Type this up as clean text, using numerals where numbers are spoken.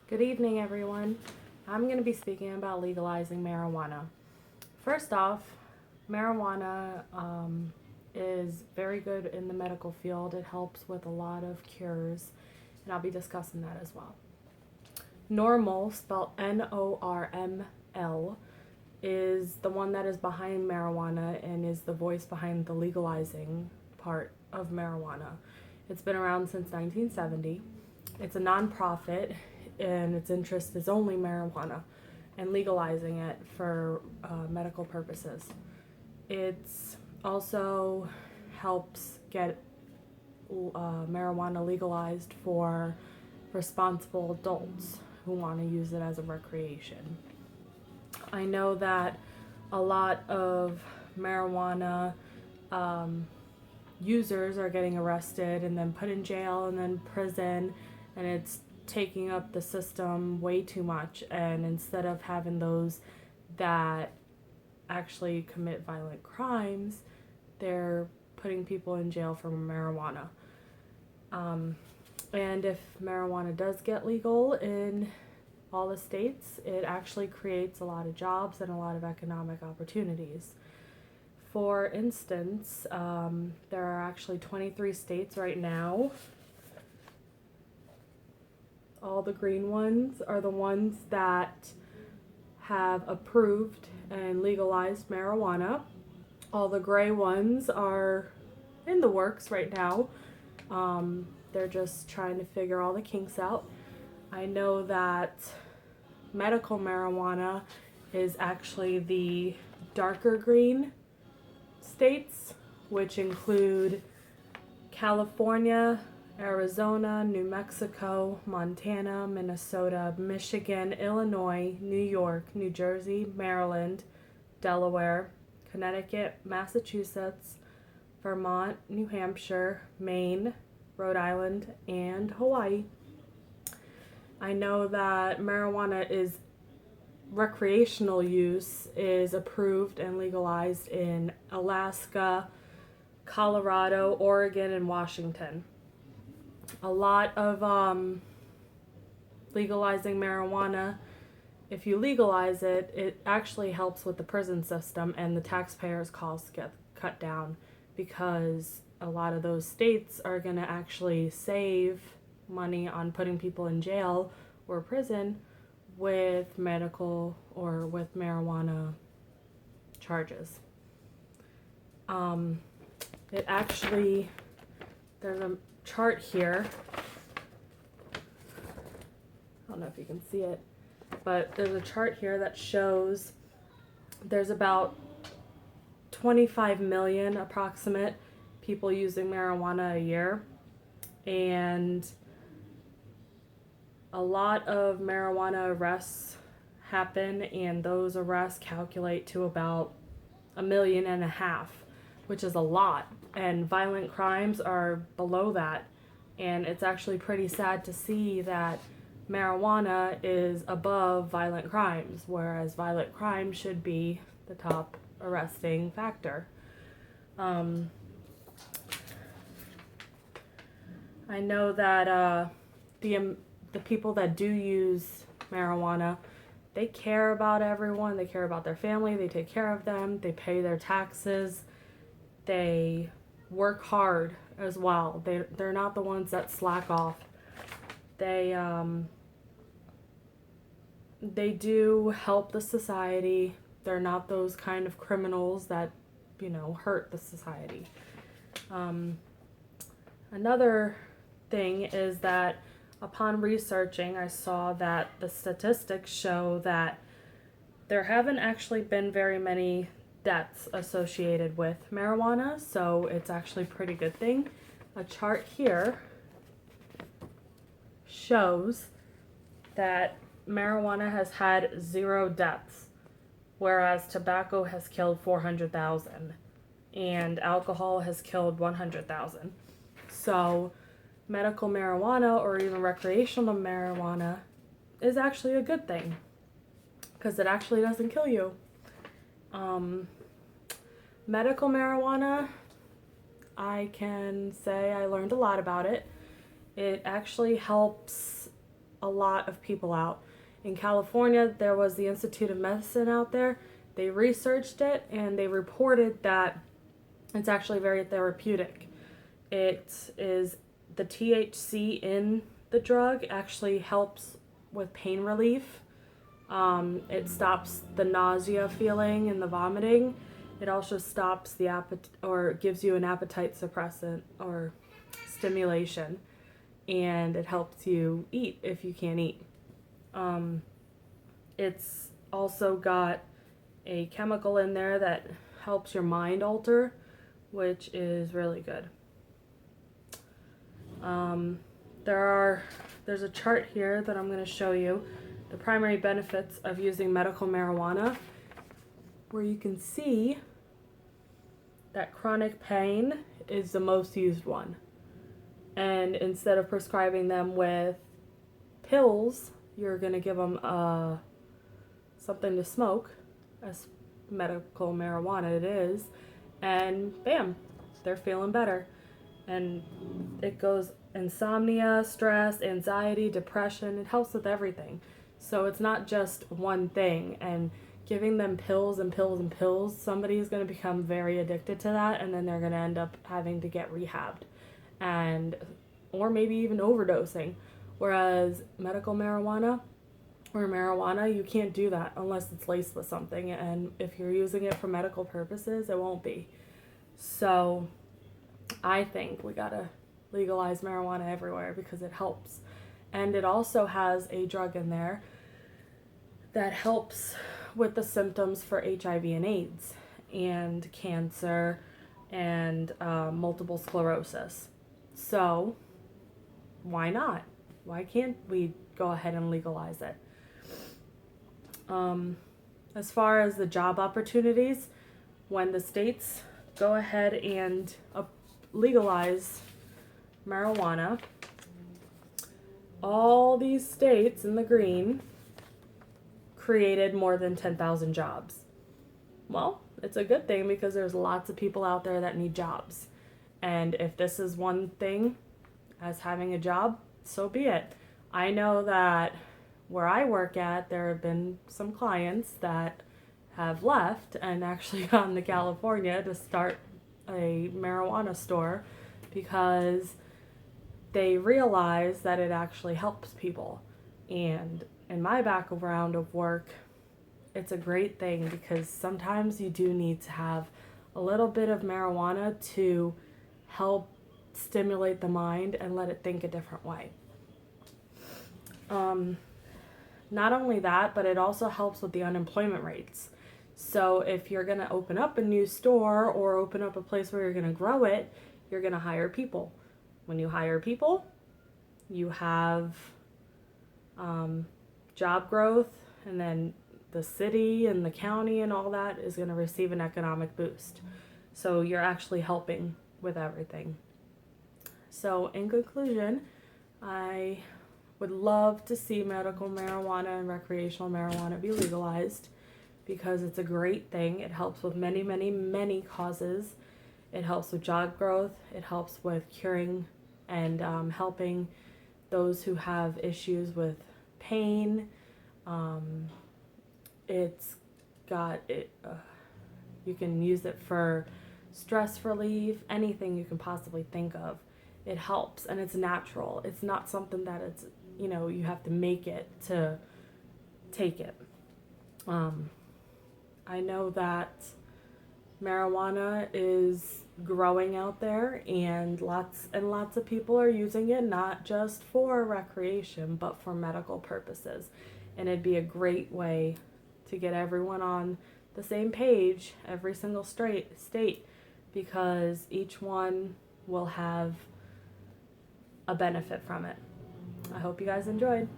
Good evening, everyone. I'm going to be speaking about legalizing marijuana. First off, marijuana is very good in the medical field. It helps with a lot of cures, and I'll be discussing that as well. Normal, spelled NORML, is the one that is behind marijuana and is the voice behind the legalizing part of marijuana. It's been around since 1970. It's a nonprofit, and its interest is only marijuana and legalizing it for medical purposes. It's also helps get marijuana legalized for responsible adults who want to use it as a recreation. I know that a lot of marijuana users are getting arrested and then put in jail and then prison, and it's taking up the system way too much. And instead of having those that actually commit violent crimes, they're putting people in jail for marijuana. And if marijuana does get legal in all the states, it actually creates a lot of jobs and a lot of economic opportunities. For instance, there are actually 23 states right now. All the green ones are the ones that have approved and legalized marijuana. All the gray ones are in the works right now. They're just trying to figure all the kinks out. I know that medical marijuana is actually the darker green states, which include California, Arizona, New Mexico, Montana, Minnesota, Michigan, Illinois, New York, New Jersey, Maryland, Delaware, Connecticut, Massachusetts, Vermont, New Hampshire, Maine, Rhode Island, and Hawaii. I know that marijuana is recreational use is approved and legalized in Alaska, Colorado, Oregon, and Washington. A lot of legalizing marijuana, if you legalize it, it actually helps with the prison system, and the taxpayers' costs get cut down because a lot of those states are going to actually save money on putting people in jail or prison with medical or with marijuana charges. It actually, there's a chart here. I don't know if you can see it, but there's a chart here that shows there's about 25 million approximate people using marijuana a year, and a lot of marijuana arrests happen, and those arrests calculate to about 1.5 million, which is a lot, and violent crimes are below that. And it's actually pretty sad to see that marijuana is above violent crimes, whereas violent crime should be the top arresting factor. I know that the people that do use marijuana, they care about everyone. They care about their family. They take care of them. They pay their taxes. They work hard as well. They're not the ones that slack off. They do help the society. They're not those kind of criminals that, hurt the society. Another thing is that upon researching, I saw that the statistics show that there haven't actually been very many deaths associated with marijuana, so it's actually a pretty good thing. A chart here shows that marijuana has had 0 deaths, whereas tobacco has killed 400,000 and alcohol has killed 100,000. So medical marijuana, or even recreational marijuana, is actually a good thing because it actually doesn't kill you. Medical marijuana, I can say I learned a lot about it. It actually helps a lot of people out. In California, there was the Institute of Medicine out there. They researched it and they reported that it's actually very therapeutic. It is the THC in the drug actually helps with pain relief. It stops the nausea feeling and the vomiting. It also stops the or gives you an appetite suppressant or stimulation, and it helps you eat if you can't eat. It's also got a chemical in there that helps your mind alter, which is really good. There's a chart here that I'm going to show you the primary benefits of using medical marijuana, where you can see that chronic pain is the most used one. And instead of prescribing them with pills, you're going to give them something to smoke, as medical marijuana it is, and bam, they're feeling better. And it goes insomnia, stress, anxiety, depression. It helps with everything. So it's not just one thing. And giving them pills and pills and pills, somebody's going to become very addicted to that, and then they're going to end up having to get rehabbed, or maybe even overdosing. Whereas medical marijuana or marijuana, you can't do that unless it's laced with something. And if you're using it for medical purposes, it won't be. So I think we gotta legalize marijuana everywhere because it helps. And it also has a drug in there that helps with the symptoms for HIV and AIDS and cancer and multiple sclerosis. So why not? Why can't we go ahead and legalize it? As far as the job opportunities, when the states go ahead and legalize marijuana, all these states in the green created more than 10,000 jobs. Well, it's a good thing because there's lots of people out there that need jobs. And if this is one thing as having a job, so be it. I know that where I work at, there have been some clients that have left and actually gone to California to start a marijuana store because they realize that it actually helps people. And in my background of work, it's a great thing because sometimes you do need to have a little bit of marijuana to help stimulate the mind and let it think a different way. Not only that, but it also helps with the unemployment rates. So if you're going to open up a new store or open up a place where you're going to grow it, you're going to hire people. When you hire people, you have job growth, and then the city and the county and all that is going to receive an economic boost. So you're actually helping with everything. So in conclusion, I would love to see medical marijuana and recreational marijuana be legalized because it's a great thing. It helps with many, many, many causes. It helps with job growth. It helps with curing and helping those who have issues with pain. It's got it. You can use it for stress relief, anything you can possibly think of. It helps, and it's natural. It's not something that you have to make it to take it. I know that marijuana is growing out there, and lots of people are using it, not just for recreation, but for medical purposes. And it'd be a great way to get everyone on the same page, every single state, because each one will have a benefit from it. I hope you guys enjoyed.